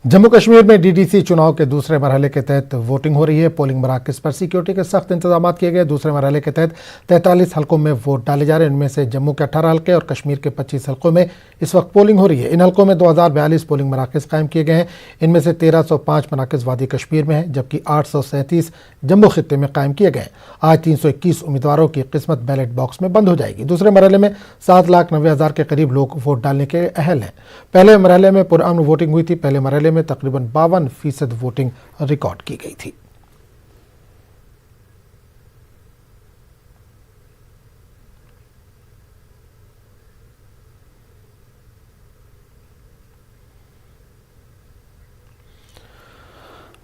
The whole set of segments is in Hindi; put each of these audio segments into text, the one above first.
जम्मू कश्मीर में डीडीसी चुनाव के दूसरे मरहले के तहत वोटिंग हो रही है। पोलिंग मराकज़ पर सिक्योरिटी के सख्त इंतजाम किए गए। दूसरे मरहले के तहत 43 हलकों में वोट डाले जा रहे हैं। इनमें से जम्मू के 18 हलके और कश्मीर के 25 हलकों में इस वक्त पोलिंग हो रही है। इन हलकों में 2042 पोलिंग मराकज़ कायम किए गए हैं। इनमें से 1305 मराकज़ वादी कश्मीर में हैं, जबकि 837 जम्मू खित्ते में कायम किए गए हैं। आज 321 उम्मीदवारों की किस्मत बैलेट बॉक्स में बंद हो जाएगी। दूसरे मरहले में 7,90,000 के करीब लोग वोट डालने के अहल हैं। पहले मरहले में पुरअमन वोटिंग हुई थी। पहले मरहले में तकरीबन 52% वोटिंग रिकॉर्ड की गई थी।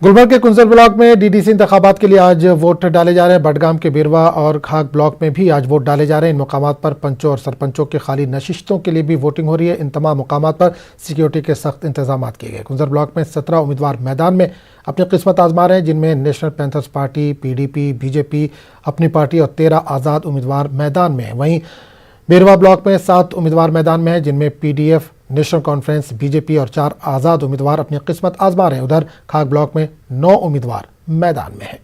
गुलबर्ग के कुंजर ब्लॉक में डीडीसी इंतखाबात के लिए आज वोट डाले जा रहे हैं। बडगाम के बिरवा और खाक ब्लॉक में भी आज वोट डाले जा रहे हैं। इन मुकामात पर पंचों और सरपंचों के खाली नशिस्तों के लिए भी वोटिंग हो रही है। इन तमाम मुकामात पर सिक्योरिटी के सख्त इंतजाम किए गए। कुंजर ब्लॉक में 17 उम्मीदवार मैदान में अपनी किस्मत आजमा रहे हैं, जिनमें national panthers party, PDP, BJP, अपनी पार्टी और 13 आज़ाद उम्मीदवार मैदान में हैं। वहीं बेरवा ब्लॉक में 7 उम्मीदवार मैदान में हैं, जिनमें PDF, नेशनल कॉन्फ्रेंस, BJP और 4 आज़ाद उम्मीदवार अपनी किस्मत आजमा रहे हैं। उधर खाक ब्लॉक में 9 उम्मीदवार मैदान में हैं।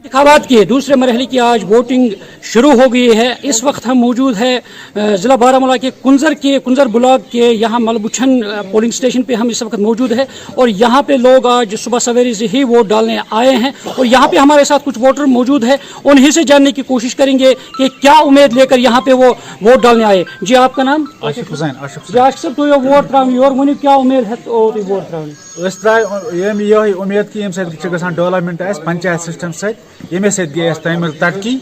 इंतखाबात के दूसरे मरहले की आज वोटिंग शुरू हो गई है। इस वक्त हम मौजूद है ज़िला बारामूला के कुंजर ब्लॉक के यहाँ मलबुछन पोलिंग स्टेशन पे हम इस वक्त मौजूद है और यहाँ पे लोग आज सुबह सवेरे से ही वोट डालने आए हैं और यहाँ पे हमारे साथ कुछ वोटर मौजूद है। उन्हीं से जानने की कोशिश करेंगे कि क्या उम्मीद लेकर यहाँ पे वो वोट डालने आए। जी, आपका नाम? आशिफ हुसैन। आशिफ साहब, तो वोट त्रावन और वो क्या उम्मीद है वोट त्रावन? ये उम्मीद कि डेवलपमेंट पंचायत सिस्टम ये गई तमीर तरक्की।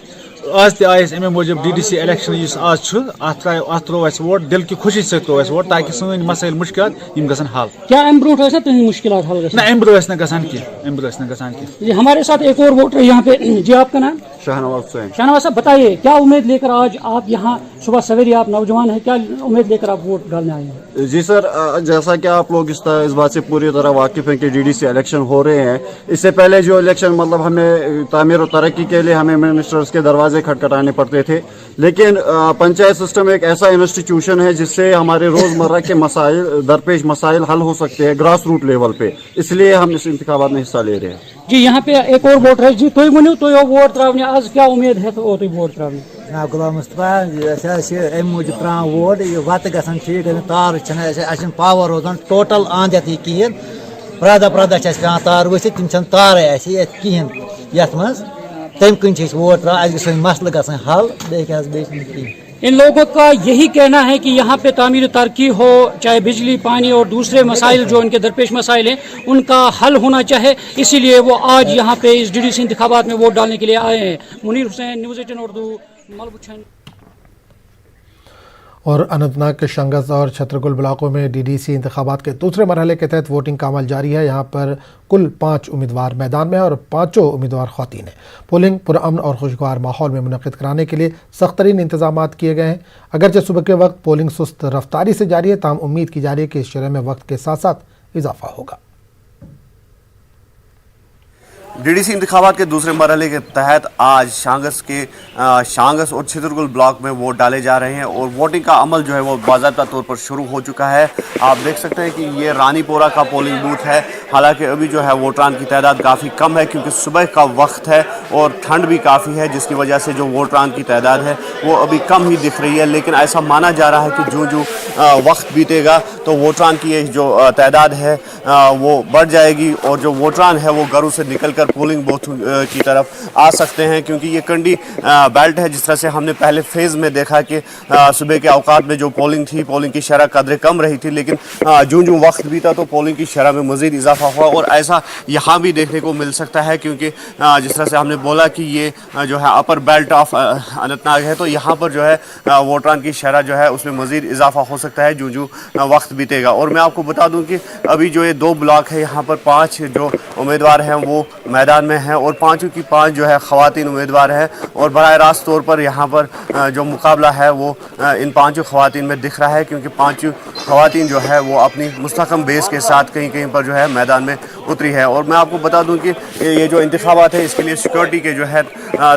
आज तमे मूजूब DDC इलेक्शन आज त्रो वोट दिल की खुशी से त्रो वोट ताकि सन मसाइल मुश्किल गन हल। क्या अम ब्रो मुश्किल हल ना अम ब्रो कह। हमारे साथ एक और वोटर यहाँ पे। जी, आपका नाम? शाहनवाज साहब, बताइए क्या उम्मीद लेकर आज आप यहाँ सुबह सवेरे, आप नौजवान हैं, क्या उम्मीद लेकर आप वोट डालने आए हैं? जी सर, जैसा कि आप लोग इस बात से पूरी तरह वाकिफ हैं कि DDC इलेक्शन हो रहे हैं। इससे पहले जो इलेक्शन मतलब हमें तामीर और तरक्की के लिए हमें मिनिस्टर्स के दरवाजे खटखटाने पड़ते थे, लेकिन पंचायत सिस्टम एक ऐसा इंस्टीट्यूशन है जिससे हमारे रोजमर्रा के मसाइल, दरपेश मसाइल हल हो सकते हैं ग्रास रूट लेवल पे। इसलिए हम इस इंतखाबात में हिस्सा ले रहे हैं। जी, यहाँ पे एक और वोट है। जी, तुम वो तो वोट त्रावने आज क्या उम्मीद है तो वोट त्रावने? जनाब गुलाम मुस्तफा मूजूब त्रा वोट वत गन ठीक तार पावर रोजान टोटल आंद कहें प्रदा पे तार वस तम तार कहें ये तम कन वोट त्रा मसल ग हल बे। इन लोगों का यही कहना है कि यहाँ पे तामीर तरक्की हो, चाहे बिजली, पानी और दूसरे मसाइल जो इनके दरपेश मसाइल हैं उनका हल होना चाहे, इसीलिए वो आज यहाँ पे इस DDC इंतखाबात में वोट डालने के लिए आए हैं। मुनीर हुसैन, न्यूज़ 18 उर्दू, मलबुछन। और अनंतनाग के शंगस और छतरगुल ब्लॉकों में DDC इंतखाबात के दूसरे मरहले के तहत वोटिंग का अमल जारी है। यहाँ पर कुल 5 उम्मीदवार मैदान में और 5 उम्मीदवार ख़वातीन हैं। पोलिंग पुरअमन और खुशगवार माहौल में मुनक़िद कराने के लिए सख्त तरीन इंतजाम किए गए हैं। अगरचे सुबह के वक्त पोलिंग सुस्त रफ्तारी से जारी है, ताहम उम्मीद की जा रही है कि इस शरह में वक्त के साथ साथ इजाफा होगा। DDC इंतखाबात के दूसरे मरहले के तहत आज शांगस और छतरगुल ब्लॉक में वोट डाले जा रहे हैं और वोटिंग का अमल जो है वो बाज़ाब्ता तौर पर शुरू हो चुका है। आप देख सकते हैं कि ये रानीपोरा का पोलिंग बूथ है। हालांकि अभी जो है वोटरान की तादाद काफ़ी कम है क्योंकि सुबह का वक्त है और ठंड भी काफ़ी है, जिसकी वजह से जो वोटरान की तादाद है वो अभी कम ही दिख रही है। लेकिन ऐसा माना जा रहा है कि जो वक्त बीतेगा तो वोटरान की जो तादाद है वो बढ़ जाएगी और जो वोटरान है वो घरों से निकल पोलिंग बूथ की तरफ आ सकते हैं, क्योंकि ये कंडी बेल्ट है। जिस तरह से हमने पहले फेज़ में देखा कि सुबह के औकात में जो पोलिंग थी, पोलिंग की शरह कदरे कम रही थी, लेकिन जो वक्त बीता तो पोलिंग की शरह में मज़ीद इजाफा हुआ और ऐसा यहाँ भी देखने को मिल सकता है, क्योंकि जिस तरह से हमने बोला कि ये जो है अपर बेल्ट ऑफ अनंतनाग है, तो यहाँ पर जो है वोटरान की शरह जो है उसमें मज़ीद इजाफा हो सकता है जो वक्त बीतेगा। और मैं आपको बता दूँ कि अभी जो ये 2 ब्लॉक है, यहाँ पर 5 जो उम्मीदवार हैं वो मैदान में हैं और 5 की 5 जो है ख़वातीन उम्मीदवार हैं और बराह रास्त तौर पर यहाँ पर जो मुकाबला है वो इन 5 ख़वातीन में दिख रहा है, क्योंकि 5 ख़वातीन जो है वो अपनी मुस्तहकम बेस के साथ कहीं कहीं पर जो है मैदान में उतरी है। और मैं आपको बता दूं कि ये जो इंतखाबात है इसके लिए सिक्योरिटी के जो है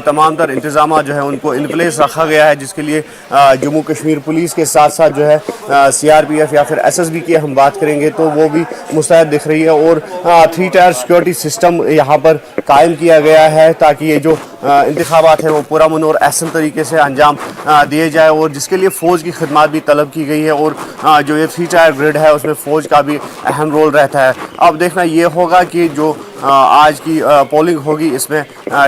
तमाम तर इंतजाम जो है उनको इन प्लेस रखा गया है, जिसके लिए जम्मू कश्मीर पुलिस के साथ साथ जो है CRPF या फिर SSB की हम बात करेंगे तो वो भी मुस्तैद दिख रही है। और 3 टायर सिक्योरिटी सिस्टम यहाँ पर कायम किया गया है ताकि ये जो इंतखाबात है वो पुरअमन और अहसन तरीके से अंजाम दिए जाए, और जिसके लिए फ़ौज की खिदमत भी तलब की गई है। और जो ये 3 टायर ग्रिड है उसमें फ़ौज का भी अहम रोल रहता है। अब देखना ये होगा कि जो आज की पोलिंग होगी इसमें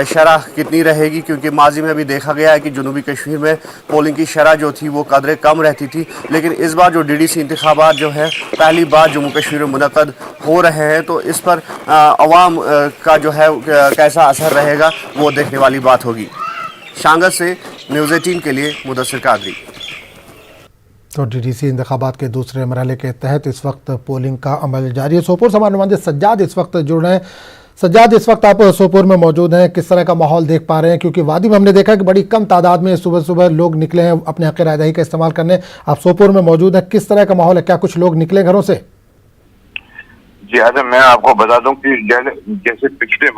शरह कितनी रहेगी, क्योंकि माजी में भी देखा गया है कि जनूबी कश्मीर में पोलिंग की शरह जो थी वो कदरे कम रहती थी, लेकिन इस बार जो DDC इंतखाबात जो है पहली बार जम्मू कश्मीर में मुनक़द हो रहे हैं, तो इस पर अवाम का जो है कैसा असर रहेगा वो देखने वाली बात होगी। शांगत से न्यूज़ 18 के लिए मुदस्सिर कादरी। तो DDC इंतखाबात के दूसरे मरहले के तहत इस वक्त पोलिंग का अमल जारी है। सोपोर से हमारे नुमाइंदे सज्जाद इस वक्त जुड़ रहे हैं। सज्जाद, इस वक्त आप सोपोर में मौजूद हैं, किस तरह का माहौल देख पा रहे हैं? क्योंकि वादी में हमने देखा कि बड़ी कम तादाद में सुबह सुबह लोग निकले हैं अपने हक़ रायदही का इस्तेमाल करने। आप सोपोर में मौजूद हैं, किस तरह का माहौल है? क्या कुछ लोग निकले घरों से? जी आजम, मैं आपको बता दूं कि जैसे पिछले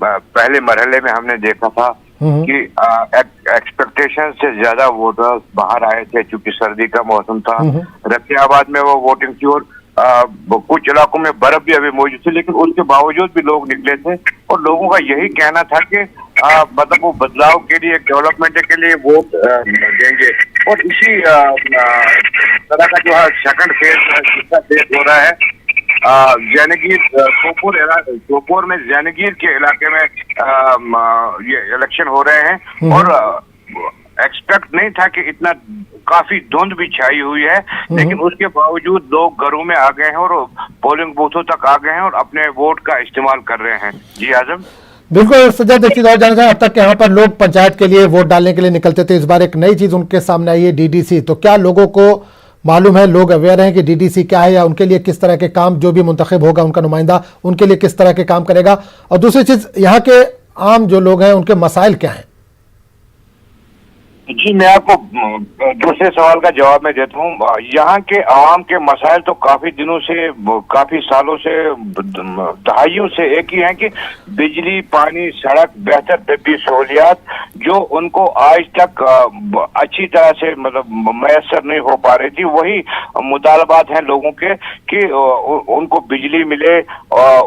पहले मरहले में हमने देखा था कि एक्सपेक्टेशन से ज्यादा वोटर्स बाहर आए थे, क्योंकि सर्दी का मौसम था। रफियाबाद में वो वोटिंग थी और कुछ इलाकों में बर्फ भी अभी मौजूद थी, लेकिन उसके बावजूद भी लोग निकले थे और लोगों का यही कहना था कि मतलब वो बदलाव के लिए, डेवलपमेंट के लिए वोट देंगे। और इसी तरह का जो है सेकंड फेज हो रहा है जैनगीर सोपोर में जैनगीर के इलाके में ये इलेक्शन हो रहे हैं। और एक्सपेक्ट नहीं था कि इतना काफी धुंध भी छाई हुई है, लेकिन उसके बावजूद लोग घरों में आ गए हैं और पोलिंग बूथों तक आ गए हैं और अपने वोट का इस्तेमाल कर रहे हैं। जी आजम, बिल्कुल सज्जाद, एक चीज और जानना चाहें, अब तक यहाँ पर लोग पंचायत के लिए वोट डालने के लिए निकलते थे, इस बार एक नई चीज उनके सामने आई है DDC। तो क्या लोगों को मालूम है, लोग अवेयर हैं कि DDC क्या है, या उनके लिए किस तरह के काम, जो भी मुंतखब होगा उनका नुमाइंदा, उनके लिए किस तरह के काम करेगा? और दूसरी चीज, यहाँ के आम जो लोग हैं उनके मसाइल क्या हैं? जी मैं आपको दूसरे सवाल का जवाब मैं देता हूँ। यहाँ के आवाम के मसाइल तो काफी दिनों से, काफी सालों से, दहाइयों से एक ही है कि बिजली, पानी, सड़क, बेहतर तिब्बी सहूलियात जो उनको आज तक अच्छी तरह से मतलब मैसर नहीं हो पा रही थी। वही मुतालबात हैं लोगों के कि उनको बिजली मिले,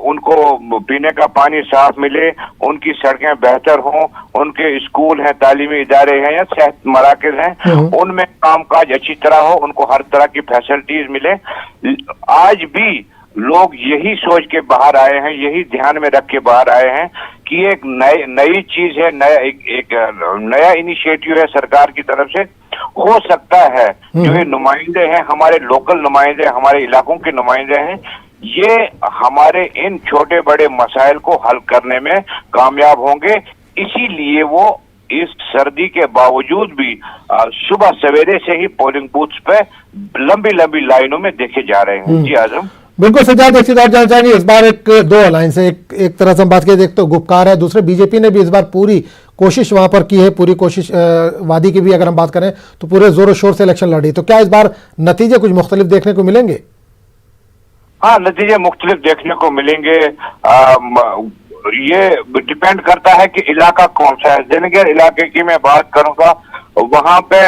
उनको पीने का पानी साफ मिले, उनकी सड़कें बेहतर हों, उनके स्कूल हैं, तालीमी इदारे हैं या सेहत मराकज हैं, उनमें कामकाज अच्छी तरह हो, उनको हर तरह की फैसिलिटीज मिले। आज भी लोग यही सोच के बाहर आए हैं, यही ध्यान में रख के बाहर आए हैं कि एक नई चीज है, एक नया इनिशिएटिव है सरकार की तरफ से। हो सकता है जो ये नुमाइंदे हैं, हमारे लोकल नुमाइंदे, हमारे इलाकों के नुमाइंदे हैं, ये हमारे इन छोटे बड़े मसाइल को हल करने में कामयाब होंगे। इसीलिए वो इस सर्दी के बावजूद भी सुबह सवेरे से ही पोलिंग बूथ्स पे लंबी लंबी लाइनों में देखे जा रहे हैं। जी आजम, बिल्कुल सज्जाद, एक चीज और जानना चाहेंगे, इस बार एक दो अलायंस है, एक तरह से हम बात करें, एक तो गुपकार है, दूसरे BJP ने भी इस बार पूरी कोशिश वहां पर की है, पूरी कोशिश वादी की भी अगर हम बात करें तो पूरे जोरों शोर से इलेक्शन लड़ी। तो क्या इस बार नतीजे कुछ मुख्तलिफ देखने को मिलेंगे? हाँ, नतीजे मुख्तलिफ देखने को मिलेंगे। ये डिपेंड करता है कि इलाका कौन सा है। जैनगीर इलाके की मैं बात करूंगा, वहां पे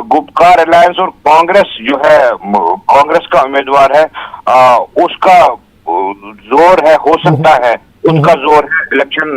गुपकार अलायंस और कांग्रेस जो है, कांग्रेस का उम्मीदवार है, उसका जोर है, हो सकता है उसका जोर है, इलेक्शन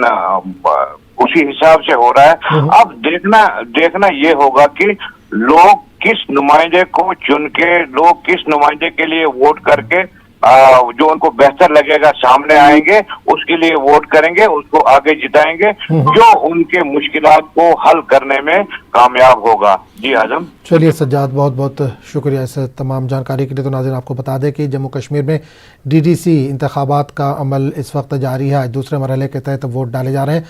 उसी हिसाब से हो रहा है। अब देखना ये होगा कि लोग किस नुमाइंदे को चुन के, लोग किस नुमाइंदे के लिए वोट करके जो उनको बेहतर लगेगा सामने आएंगे, उसके लिए वोट करेंगे, उसको आगे जिताएंगे जो उनके मुश्किलात को हल करने में कामयाब होगा। जी आजम, चलिए सज्जाद, बहुत बहुत शुक्रिया इस तमाम जानकारी के लिए। तो नाज़रीन आपको बता दें कि जम्मू कश्मीर में DDC इंतखाबात का अमल इस वक्त जारी है, दूसरे मरहले के तहत वोट डाले जा रहे हैं।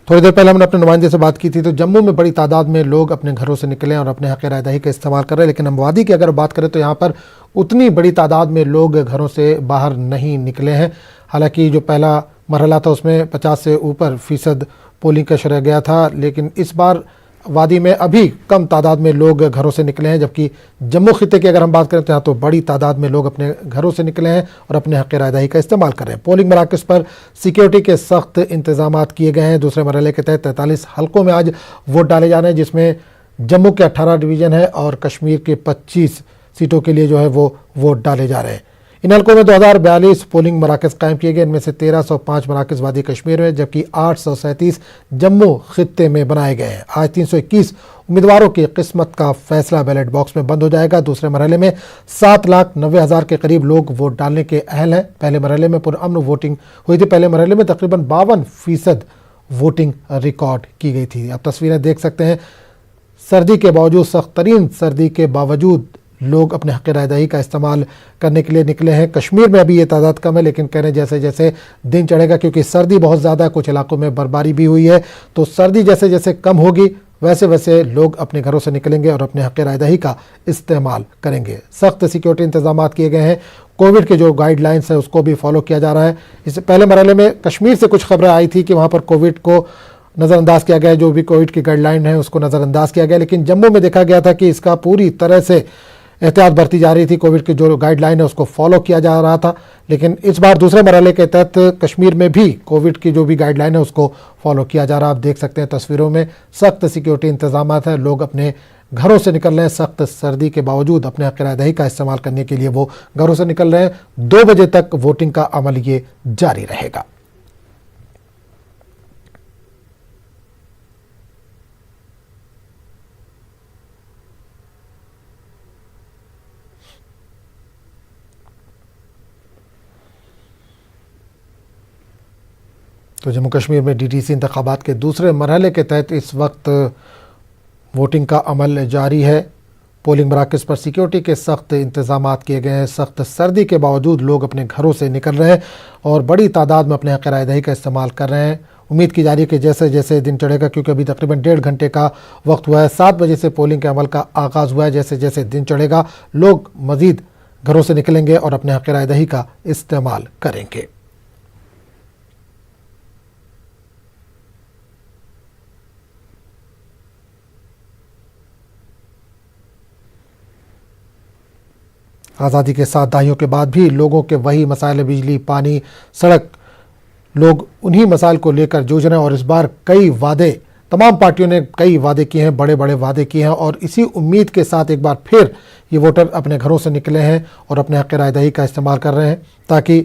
थोड़ी देर पहले हमने अपने नुमाइंदे से बात की थी, तो जम्मू में बड़ी तादाद में लोग अपने घरों से निकले और अपने हक़ रायदही का इस्तेमाल कर रहे हैं, लेकिन हम वादी की अगर बात करें तो यहाँ पर उतनी बड़ी तादाद में लोग घरों से बाहर नहीं निकले हैं। हालांकि जो पहला मरहला था उसमें 50 से ऊपर % पोलिंग का शरह गया था, लेकिन इस बार वादी में अभी कम तादाद में लोग घरों से निकले हैं, जबकि जम्मू खिते की अगर हम बात करें तो यहाँ तो बड़ी तादाद में लोग अपने घरों से निकले हैं और अपने हक़ राय दही का इस्तेमाल कर रहे हैं। पोलिंग मराकज़ पर सिक्योरिटी के सख्त इंतजाम किए गए हैं। दूसरे मरहले के तहत 43 हलकों में आज वोट डाले जा रहे हैं, जिसमें जम्मू के 18 डिवीज़न है और कश्मीर के 25 सीटों के लिए जो है वो वोट डाले जा रहे हैं। इन हलकों में 2042 पोलिंग मराकज़ कायम किए गए। इनमें से 1305 मराकज़ वादी कश्मीर में, जबकि 837 जम्मू खित्ते में बनाए गए हैं। आज 321 उम्मीदवारों की किस्मत का फैसला बैलेट बॉक्स में बंद हो जाएगा। दूसरे मरहले में 7,90,000 के करीब लोग वोट डालने के अहल हैं। पहले मरहले में पुरअमन वोटिंग हुई थी। पहले मरहले में तकरीबन 52% वोटिंग रिकॉर्ड की गई थी। आप तस्वीरें देख सकते हैं, सर्दी के बावजूद, सख्त तरीन सर्दी के बावजूद लोग अपने हक़ राय दही का इस्तेमाल करने के लिए निकले हैं। कश्मीर में अभी ये तादाद कम है, लेकिन कह रहे हैं जैसे जैसे दिन चढ़ेगा, क्योंकि सर्दी बहुत ज़्यादा है, कुछ इलाकों में बर्फबारी भी हुई है, तो सर्दी जैसे जैसे कम होगी वैसे वैसे लोग अपने घरों से निकलेंगे और अपने हक़ राय दही का इस्तेमाल करेंगे। सख्त सिक्योरिटी इंतजाम किए गए हैं। कोविड के जो गाइडलाइंस है उसको भी फॉलो किया जा रहा है। इससे पहले मरहले में कश्मीर से कुछ खबरें आई थी कि वहाँ पर कोविड को नज़रअंदाज किया गया, जो भी कोविड की गाइडलाइन है उसको नज़रअंदाज किया गया, लेकिन जम्मू में देखा गया था कि इसका पूरी तरह से एहतियात बरती जा रही थी। कोविड की जो गाइडलाइन है उसको फॉलो किया जा रहा था, लेकिन इस बार दूसरे मरहले के तहत कश्मीर में भी कोविड की जो भी गाइडलाइन है उसको फॉलो किया जा रहा है। आप देख सकते हैं तस्वीरों में सख्त सिक्योरिटी इंतजाम है। लोग अपने घरों से निकल रहे हैं। सख्त सर्दी के बावजूद अपने हक़ राय दही का इस्तेमाल करने के लिए वो घरों से निकल रहे हैं। 2 बजे तक वोटिंग का अमल ये जारी रहेगा। तो जम्मू कश्मीर में DDC इंतखाबात के दूसरे मरहले के तहत इस वक्त वोटिंग का अमल जारी है। पोलिंग मराकज़ पर सिक्योरिटी के सख्त इंतजाम किए गए हैं। सख्त सर्दी के बावजूद लोग अपने घरों से निकल रहे हैं और बड़ी तादाद में अपने हक़ राय दही का इस्तेमाल कर रहे हैं। उम्मीद की जा रही है कि जैसे जैसे दिन चढ़ेगा, क्योंकि अभी तकरीबन 1.5 घंटे का वक्त हुआ है, 7 बजे से पोलिंग के अमल का आगाज़ हुआ है। जैसे जैसे दिन चढ़ेगा लोग मज़ीद घरों से निकलेंगे और अपने हक़ राय दही का इस्तेमाल करेंगे। आज़ादी के 7 दहाइयों के बाद भी लोगों के वही मसाइल, बिजली, पानी, सड़क, लोग उन्हीं मसाइल को लेकर जूझ रहे हैं। और इस बार कई वादे, तमाम पार्टियों ने कई वादे किए हैं, बड़े बड़े वादे किए हैं, और इसी उम्मीद के साथ एक बार फिर ये वोटर अपने घरों से निकले हैं और अपने हक़ राय दही का इस्तेमाल कर रहे हैं, ताकि